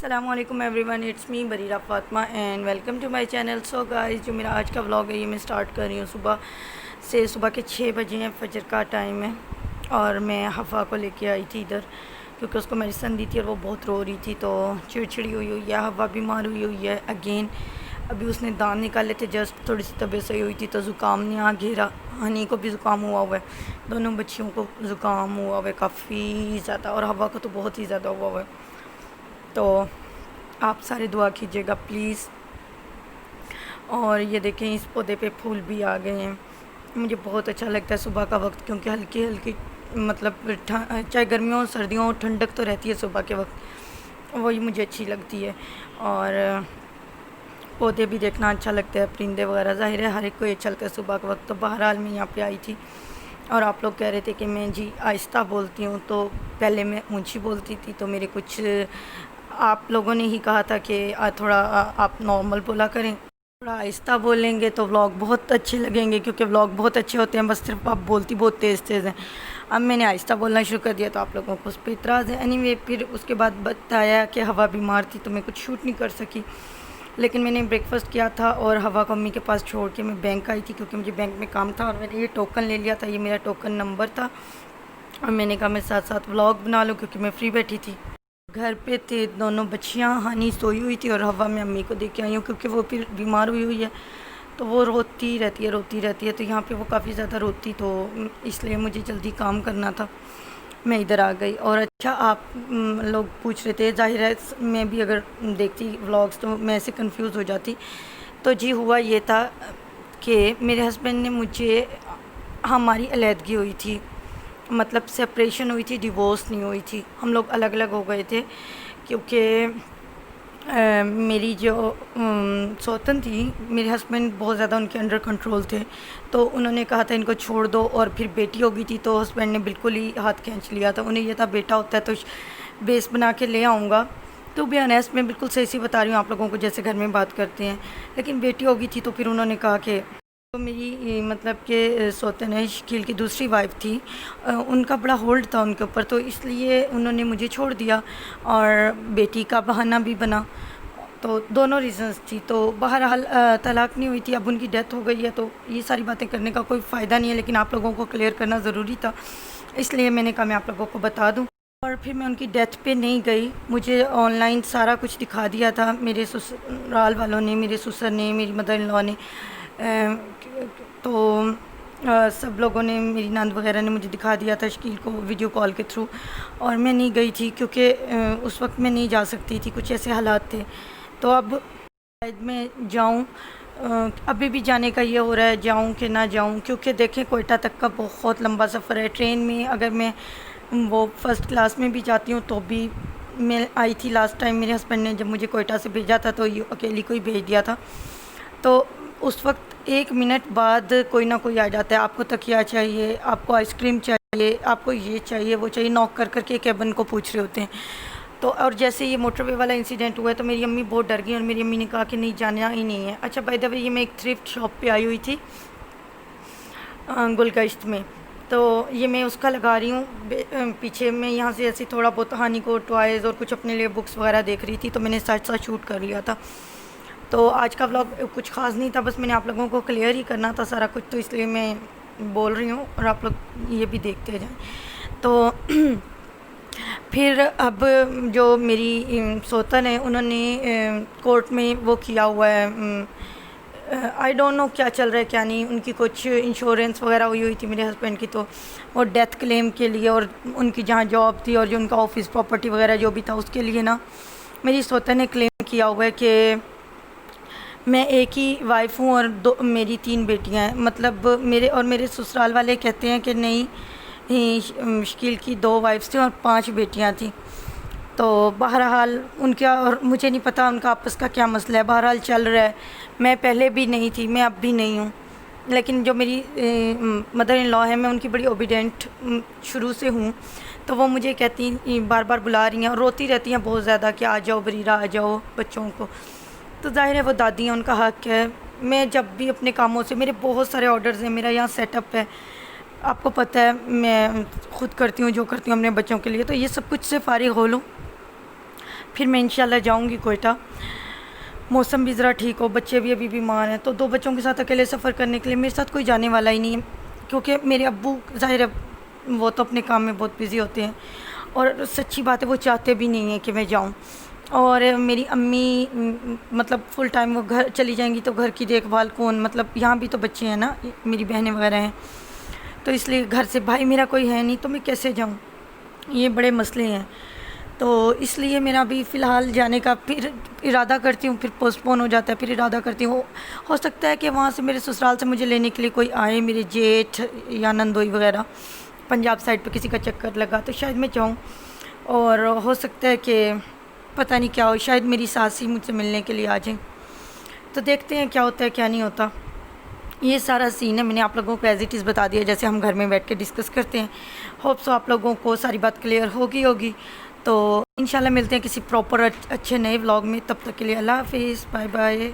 السلام علیکم everyone, it's me Bareera Fatima and welcome to my channel. So guys, جو میرا آج کا ولاگ ہے یہ میں سٹارٹ کر رہی ہوں صبح کے 6 بجے ہیں، فجر کا ٹائم ہے. اور میں حفا کو لے کے آئی تھی ادھر کیونکہ اس کو میڈیسن دی تھی اور وہ بہت رو رہی تھی، تو چڑچڑی ہوئی ہے. حفا بیمار ہوئی ہے اگین. ابھی اس نے دانت نکالے تھے، جسٹ تھوڑی سی طبیعت صحیح ہوئی تھی تو زکام نے آ گھیرا. ہنی کو بھی زکام ہوا ہے، دونوں بچیوں کو زکام ہوا ہے کافی زیادہ، اور حفا کو تو بہت ہی زیادہ ہوا ہے. تو آپ سارے دعا کیجیے گا پلیز. اور یہ دیکھیں اس پودے پہ پھول بھی آ گئے ہیں. مجھے بہت اچھا لگتا ہے صبح کا وقت، کیونکہ ہلکی ہلکی مطلب چاہے گرمیوں ہو سردیوں ہو، ٹھنڈک تو رہتی ہے صبح کے وقت، وہی مجھے اچھی لگتی ہے. اور پودے بھی دیکھنا اچھا لگتا ہے، پرندے وغیرہ، ظاہر ہے ہر ایک کو یہ اچھا لگتا ہے صبح کے وقت. تو بہرحال میں یہاں پہ آئی تھی اور آپ لوگ کہہ رہے تھے کہ میں جی آہستہ بولتی ہوں، تو پہلے میں اونچی بولتی تھی، تو میرے کچھ آپ لوگوں نے ہی کہا تھا کہ تھوڑا آپ نارمل بولا کریں، تھوڑا آہستہ بولیں گے تو ولاگ بہت اچھے لگیں گے، کیونکہ ولاگ بہت اچھے ہوتے ہیں، بس صرف آپ بولتی بہت تیز تیز ہیں. اب میں نے آہستہ بولنا شروع کر دیا تو آپ لوگوں کو اس پہ اعتراض ہے. اینی وے پھر اس کے بعد بتایا کہ ہوا بیمار تھی تو میں کچھ شوٹ نہیں کر سکی، لیکن میں نے بریک فاسٹ کیا تھا اور ہوا کو امی کے پاس چھوڑ کے میں بینک آئی تھی، کیونکہ مجھے بینک میں کام تھا اور میں نے یہ ٹوکن لے لیا تھا، یہ میرا ٹوکن نمبر تھا. اور میں نے کہا میں ساتھ ساتھ ولاگ بنا لوں کیونکہ میں فری بیٹھی تھی. گھر پہ تھے دونوں بچیاں، ہنی سوئی ہوئی تھی اور ہوا میں امی کو دیکھ کے آئی ہوں کیونکہ وہ پھر بیمار ہوئی ہے تو وہ روتی رہتی ہے. تو یہاں پہ وہ کافی زیادہ روتی، تو اس لیے مجھے جلدی کام کرنا تھا، میں ادھر آ گئی. اور اچھا آپ لوگ پوچھ رہے تھے، ظاہر ہے میں بھی اگر دیکھتی ولاگس تو میں ایسے کنفیوز ہو جاتی. تو جی ہوا یہ تھا کہ میرے ہسبینڈ نے مجھے، ہماری علیحدگی ہوئی تھی، مطلب سپریشن ہوئی تھی، ڈیورس نہیں ہوئی تھی، ہم لوگ الگ الگ ہو گئے تھے. کیونکہ میری جو سوتن تھی، میرے ہسبینڈ بہت زیادہ ان کے انڈر کنٹرول تھے، تو انہوں نے کہا تھا ان کو چھوڑ دو. اور پھر بیٹی ہو گئی تھی تو ہسبینڈ نے بالکل ہی ہاتھ کھینچ لیا تھا. انہیں یہ تھا بیٹا ہوتا ہے تو بیس بنا کے لے آؤں گا. تو بھی آنیسٹ میں بالکل صحیح بتا رہی ہوں آپ لوگوں کو، جیسے گھر میں بات کرتے ہیں. لیکن بیٹی ہو گئی تھی تو پھر انہوں نے کہا کہ تو میری مطلب کہ سوتن ہے، شکیل کی دوسری وائف تھی، ان کا بڑا ہولڈ تھا ان کے اوپر، تو اس لیے انہوں نے مجھے چھوڑ دیا اور بیٹی کا بہانہ بھی بنا. تو دونوں ریزنز تھی. تو بہرحال طلاق نہیں ہوئی تھی، اب ان کی ڈیتھ ہو گئی ہے، تو یہ ساری باتیں کرنے کا کوئی فائدہ نہیں ہے، لیکن آپ لوگوں کو کلیئر کرنا ضروری تھا، اس لیے میں نے کہا میں آپ لوگوں کو بتا دوں. اور پھر میں ان کی ڈیتھ پہ نہیں گئی، مجھے آن لائن سارا کچھ دکھا دیا تھا میرے سسرال والوں نے، میرے سسر نے، میری مدر ان لا نے. تو سب لوگوں نے، میری نند وغیرہ نے مجھے دکھا دیا تھا شکیل کو ویڈیو کال کے تھرو. اور میں نہیں گئی تھی کیونکہ اس وقت میں نہیں جا سکتی تھی، کچھ ایسے حالات تھے. تو اب شاید میں جاؤں، ابھی بھی جانے کا یہ ہو رہا ہے جاؤں کہ نہ جاؤں، کیونکہ دیکھیں کوئٹہ تک کا بہت لمبا سفر ہے. ٹرین میں اگر میں وہ فرسٹ کلاس میں بھی جاتی ہوں تو بھی، میں آئی تھی لاسٹ ٹائم میرے ہسبینڈ نے جب مجھے کوئٹہ سے بھیجا تھا تو یہ اکیلی کو ہی بھیج دیا تھا. تو اس وقت 1 منٹ بعد کوئی نہ کوئی آ جاتا ہے، آپ کو تکیہ چاہیے، آپ کو آئس کریم چاہیے، آپ کو یہ چاہیے وہ چاہیے، نوک کر کر کے کیبن کو پوچھ رہے ہوتے ہیں. تو اور جیسے یہ موٹر وے والا انسیڈنٹ ہوا ہے تو میری امی بہت ڈر گئی اور میری امی نے کہا کہ نہیں جانا ہی نہیں ہے. اچھا بائی دا وے، یہ میں ایک تھرفٹ شاپ پہ آئی ہوئی تھی گلگشت میں، تو یہ میں اس کا لگا رہی ہوں پیچھے. میں یہاں سے ایسی تھوڑا بہت ہانی کو ٹوائز اور کچھ اپنے لیے بکس وغیرہ دیکھ رہی تھی، تو میں نے ساتھ ساتھ شوٹ کر لیا تھا. تو آج کا ولاگ کچھ خاص نہیں تھا، بس میں نے آپ لوگوں کو کلیئر ہی کرنا تھا سارا کچھ، تو اس لیے میں بول رہی ہوں اور آپ لوگ یہ بھی دیکھتے جائیں. تو پھر اب جو میری سوتن ہے، انہوں نے کورٹ میں وہ کیا ہوا ہے، آئی ڈونٹ نو کیا چل رہا ہے کیا نہیں. ان کی کچھ انشورنس وغیرہ ہوئی تھی میرے ہسبینڈ کی، تو وہ ڈیتھ کلیم کے لیے، اور ان کی جہاں جاب تھی اور جو ان کا آفس پراپرٹی وغیرہ جو بھی تھا اس کے لیے نا، میری سوتن نے کلیم کیا ہوا ہے کہ میں ایک ہی وائف ہوں اور میری 3 بیٹیاں ہیں. مطلب میرے سسرال والے کہتے ہیں کہ نہیں، شکیل کی 2 وائفس تھیں اور 5 بیٹیاں تھیں. تو بہرحال ان کا، اور مجھے نہیں پتہ ان کا آپس کا کیا مسئلہ ہے، بہرحال چل رہا ہے. میں پہلے بھی نہیں تھی، میں اب بھی نہیں ہوں، لیکن جو میری مدر ان لا ہے، میں ان کی بڑی اوبیڈینٹ شروع سے ہوں. تو وہ مجھے کہتی، بار بار بلا رہی ہیں اور روتی رہتی ہیں بہت زیادہ کہ آ جاؤ بریرہ، آ جاؤ بچوں کو. تو ظاہر ہے وہ دادی ہیں، ان کا حق ہے. میں جب بھی اپنے کاموں سے، میرے بہت سارے آرڈرز ہیں، میرا یہاں سیٹ اپ ہے، آپ کو پتہ ہے میں خود کرتی ہوں جو کرتی ہوں اپنے بچوں کے لیے. تو یہ سب کچھ سے فارغ ہو لوں پھر میں انشاءاللہ جاؤں گی کوئٹہ، موسم بھی ذرا ٹھیک ہو، بچے بھی ابھی بیمار ہیں، تو 2 بچوں کے ساتھ اکیلے سفر کرنے کے لیے میرے ساتھ کوئی جانے والا ہی نہیں ہے، کیونکہ میرے ابو ظاہر ہے وہ تو اپنے کام میں بہت بزی ہوتے ہیں، اور سچی بات ہے وہ چاہتے بھی نہیں ہیں کہ میں جاؤں، اور میری امی مطلب فل ٹائم وہ گھر چلی جائیں گی تو گھر کی دیکھ بھال کون، مطلب یہاں بھی تو بچے ہیں نا، میری بہنیں وغیرہ ہیں، تو اس لیے گھر سے بھائی میرا کوئی ہے نہیں، تو میں کیسے جاؤں، یہ بڑے مسئلے ہیں، تو اس لیے میرا بھی فی الحال جانے کا پھر ارادہ کرتی ہوں، پھر پوسٹ پون ہو جاتا ہے، پھر ارادہ کرتی ہوں، ہو سکتا ہے کہ وہاں سے میرے سسرال سے مجھے لینے کے لیے کوئی آئے، میرے جیٹھ یا نندوئی وغیرہ، پنجاب سائڈ پہ کسی کا چکر لگا تو شاید میں جاؤں، اور ہو سکتا ہے کہ پتہ نہیں کیا ہو، شاید میری ساس ہی مجھ سے ملنے کے لیے آ جائیں، تو دیکھتے ہیں کیا ہوتا ہے کیا نہیں ہوتا۔ یہ سارا سین ہے، میں نے آپ لوگوں کو ایز اٹ از بتا دیا جیسے ہم گھر میں بیٹھ کے ڈسکس کرتے ہیں، ہوپ سو آپ لوگوں کو ساری بات کلیئر ہوگی، تو انشاءاللہ ملتے ہیں کسی پراپر اچھے نئے ولاگ میں، تب تک کے لیے اللہ حافظ، بائے بائے۔